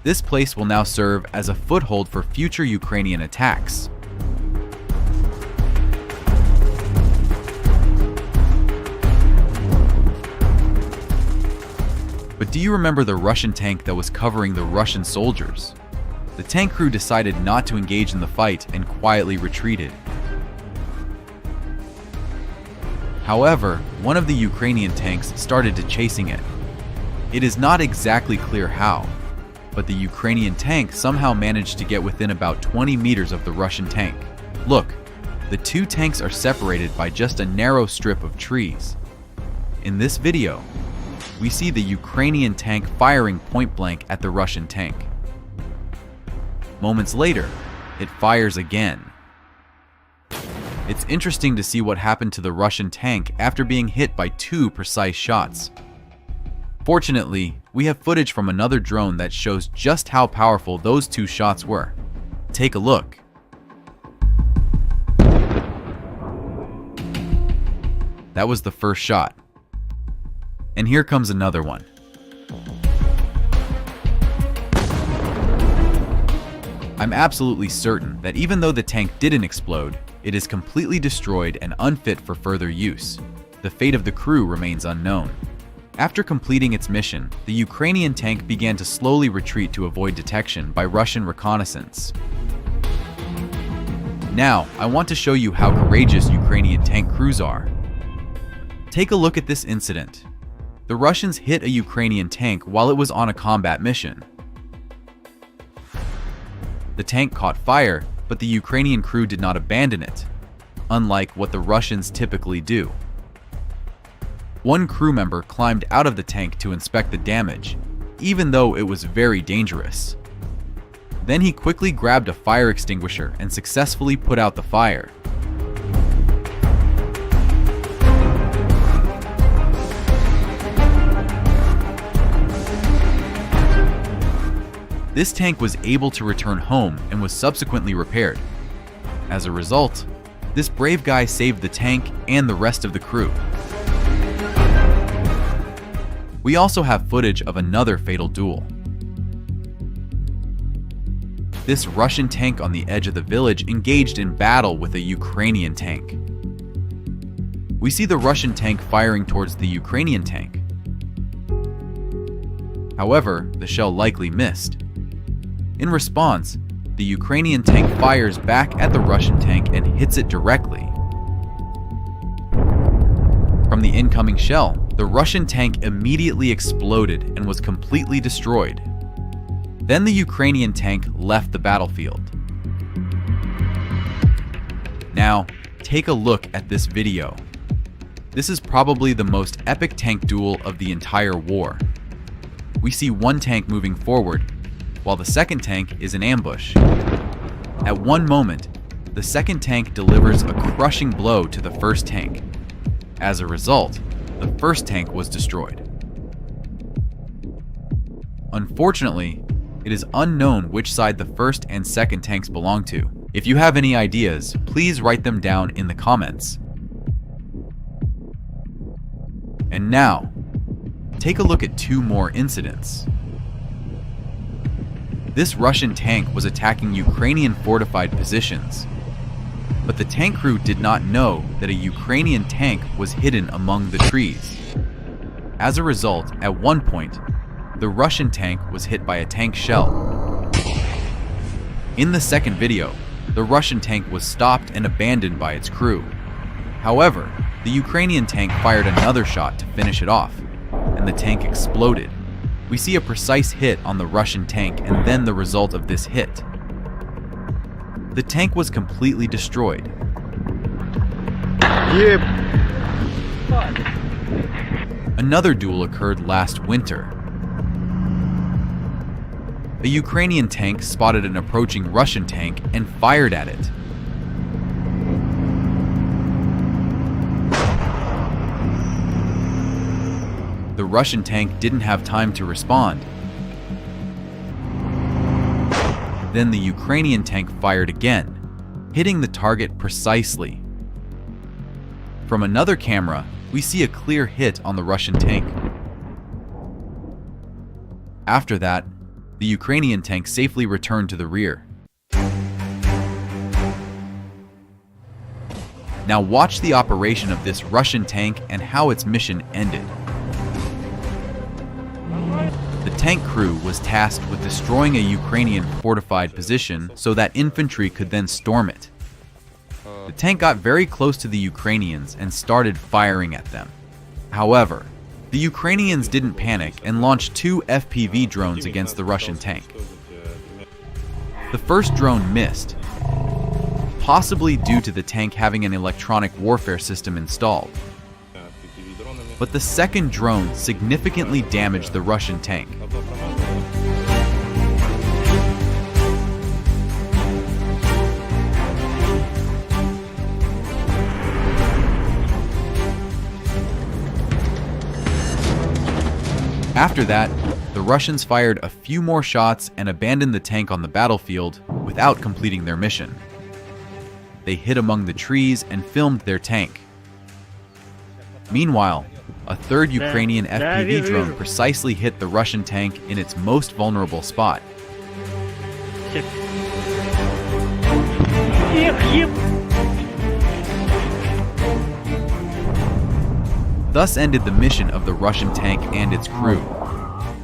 This place will now serve as a foothold for future Ukrainian attacks. But do you remember the Russian tank that was covering the Russian soldiers? The tank crew decided not to engage in the fight and quietly retreated. However, one of the Ukrainian tanks started to chasing it. It is not exactly clear how, but the Ukrainian tank somehow managed to get within about 20 meters of the Russian tank. Look, the two tanks are separated by just a narrow strip of trees. In this video, we see the Ukrainian tank firing point blank at the Russian tank. Moments later, it fires again. It's interesting to see what happened to the Russian tank after being hit by two precise shots. Fortunately, we have footage from another drone that shows just how powerful those two shots were. Take a look. That was the first shot. And here comes another one. I'm absolutely certain that even though the tank didn't explode, it is completely destroyed and unfit for further use. The fate of the crew remains unknown. After completing its mission, the Ukrainian tank began to slowly retreat to avoid detection by Russian reconnaissance. Now, I want to show you how courageous Ukrainian tank crews are. Take a look at this incident. The Russians hit a Ukrainian tank while it was on a combat mission. The tank caught fire, but the Ukrainian crew did not abandon it, unlike what the Russians typically do. One crew member climbed out of the tank to inspect the damage, even though it was very dangerous. Then he quickly grabbed a fire extinguisher and successfully put out the fire. This tank was able to return home and was subsequently repaired. As a result, this brave guy saved the tank and the rest of the crew. We also have footage of another fatal duel. This Russian tank on the edge of the village engaged in battle with a Ukrainian tank. We see the Russian tank firing towards the Ukrainian tank. However, the shell likely missed. In response, the Ukrainian tank fires back at the Russian tank and hits it directly. From the incoming shell, the Russian tank immediately exploded and was completely destroyed. Then the Ukrainian tank left the battlefield. Now, take a look at this video. This is probably the most epic tank duel of the entire war. We see one tank moving forward, while the second tank is in ambush. At one moment, the second tank delivers a crushing blow to the first tank. As a result, the first tank was destroyed. Unfortunately, it is unknown which side the first and second tanks belong to. If you have any ideas, please write them down in the comments. And now, take a look at two more incidents. This Russian tank was attacking Ukrainian fortified positions, but the tank crew did not know that a Ukrainian tank was hidden among the trees. As a result, at one point, the Russian tank was hit by a tank shell. In the second video, the Russian tank was stopped and abandoned by its crew. However, the Ukrainian tank fired another shot to finish it off, and the tank exploded. We see a precise hit on the Russian tank and then the result of this hit. The tank was completely destroyed. Yep. Another duel occurred last winter. A Ukrainian tank spotted an approaching Russian tank and fired at it. The Russian tank didn't have time to respond. Then the Ukrainian tank fired again, hitting the target precisely. From another camera, we see a clear hit on the Russian tank. After that, the Ukrainian tank safely returned to the rear. Now watch the operation of this Russian tank and how its mission ended. The tank crew was tasked with destroying a Ukrainian fortified position so that infantry could then storm it. The tank got very close to the Ukrainians and started firing at them. However, the Ukrainians didn't panic and launched 2 FPV drones against the Russian tank. The first drone missed, possibly due to the tank having an electronic warfare system installed. But the second drone significantly damaged the Russian tank. After that, the Russians fired a few more shots and abandoned the tank on the battlefield without completing their mission. They hid among the trees and filmed their tank. Meanwhile, a third Ukrainian FPV drone precisely hit the Russian tank in its most vulnerable spot. Thus ended the mission of the Russian tank and its crew.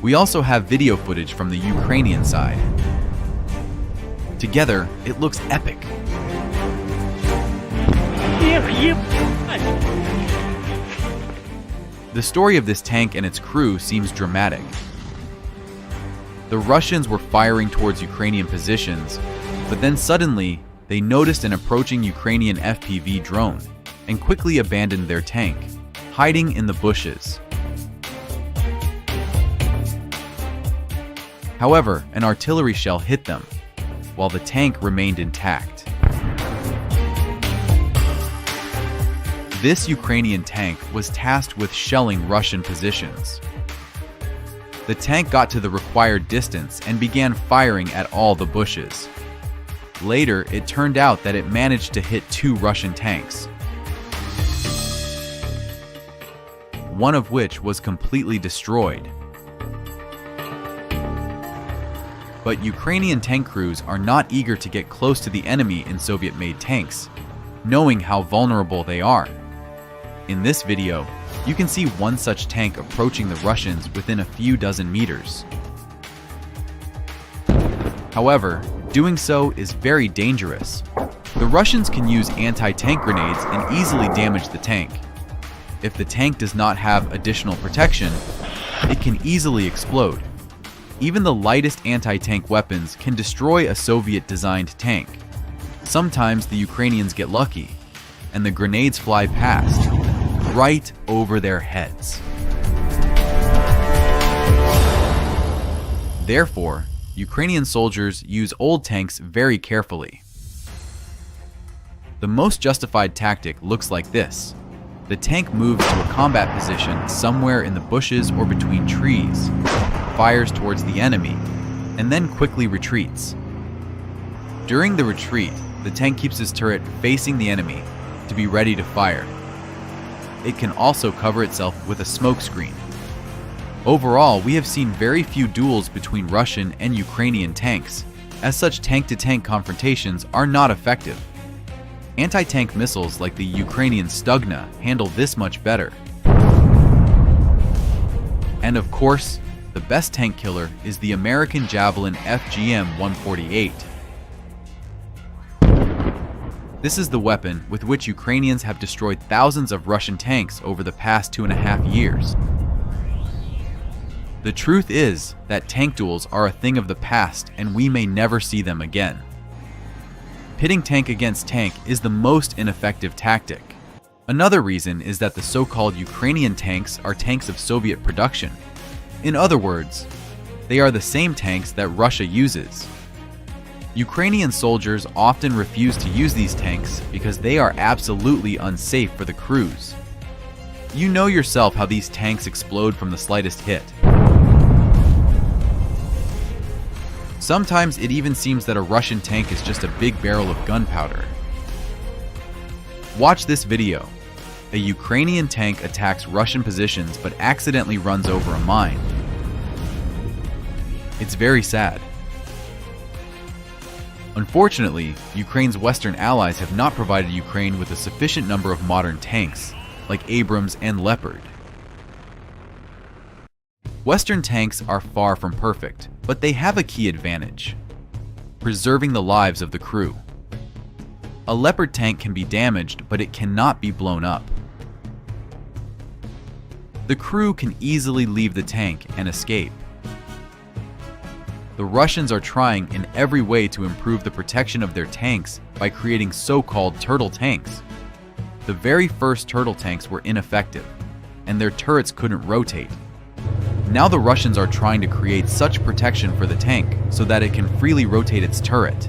We also have video footage from the Ukrainian side. Together, it looks epic. The story of this tank and its crew seems dramatic. The Russians were firing towards Ukrainian positions, but then suddenly they noticed an approaching Ukrainian FPV drone and quickly abandoned their tank, hiding in the bushes. However, an artillery shell hit them, while the tank remained intact. This Ukrainian tank was tasked with shelling Russian positions. The tank got to the required distance and began firing at all the bushes. Later, it turned out that it managed to hit 2 Russian tanks, one of which was completely destroyed. But Ukrainian tank crews are not eager to get close to the enemy in Soviet-made tanks, knowing how vulnerable they are. In this video, you can see one such tank approaching the Russians within a few dozen meters. However, doing so is very dangerous. The Russians can use anti-tank grenades and easily damage the tank. If the tank does not have additional protection, it can easily explode. Even the lightest anti-tank weapons can destroy a Soviet-designed tank. Sometimes the Ukrainians get lucky, and the grenades fly past, right over their heads. Therefore, Ukrainian soldiers use old tanks very carefully. The most justified tactic looks like this. The tank moves to a combat position somewhere in the bushes or between trees, fires towards the enemy, and then quickly retreats. During the retreat, the tank keeps its turret facing the enemy to be ready to fire. It can also cover itself with a smoke screen. Overall, we have seen very few duels between Russian and Ukrainian tanks, as such tank-to-tank confrontations are not effective. Anti-tank missiles like the Ukrainian Stugna handle this much better. And of course, the best tank killer is the American Javelin FGM-148. This is the weapon with which Ukrainians have destroyed thousands of Russian tanks over the past 2.5 years. The truth is that tank duels are a thing of the past and we may never see them again. Pitting tank against tank is the most ineffective tactic. Another reason is that the so-called Ukrainian tanks are tanks of Soviet production. In other words, they are the same tanks that Russia uses. Ukrainian soldiers often refuse to use these tanks because they are absolutely unsafe for the crews. You know yourself how these tanks explode from the slightest hit. Sometimes it even seems that a Russian tank is just a big barrel of gunpowder. Watch this video. A Ukrainian tank attacks Russian positions but accidentally runs over a mine. It's very sad. Unfortunately, Ukraine's Western allies have not provided Ukraine with a sufficient number of modern tanks, like Abrams and Leopard. Western tanks are far from perfect, but they have a key advantage: preserving the lives of the crew. A Leopard tank can be damaged, but it cannot be blown up. The crew can easily leave the tank and escape. The Russians are trying in every way to improve the protection of their tanks by creating so-called turtle tanks. The very first turtle tanks were ineffective, and their turrets couldn't rotate. Now the Russians are trying to create such protection for the tank so that it can freely rotate its turret.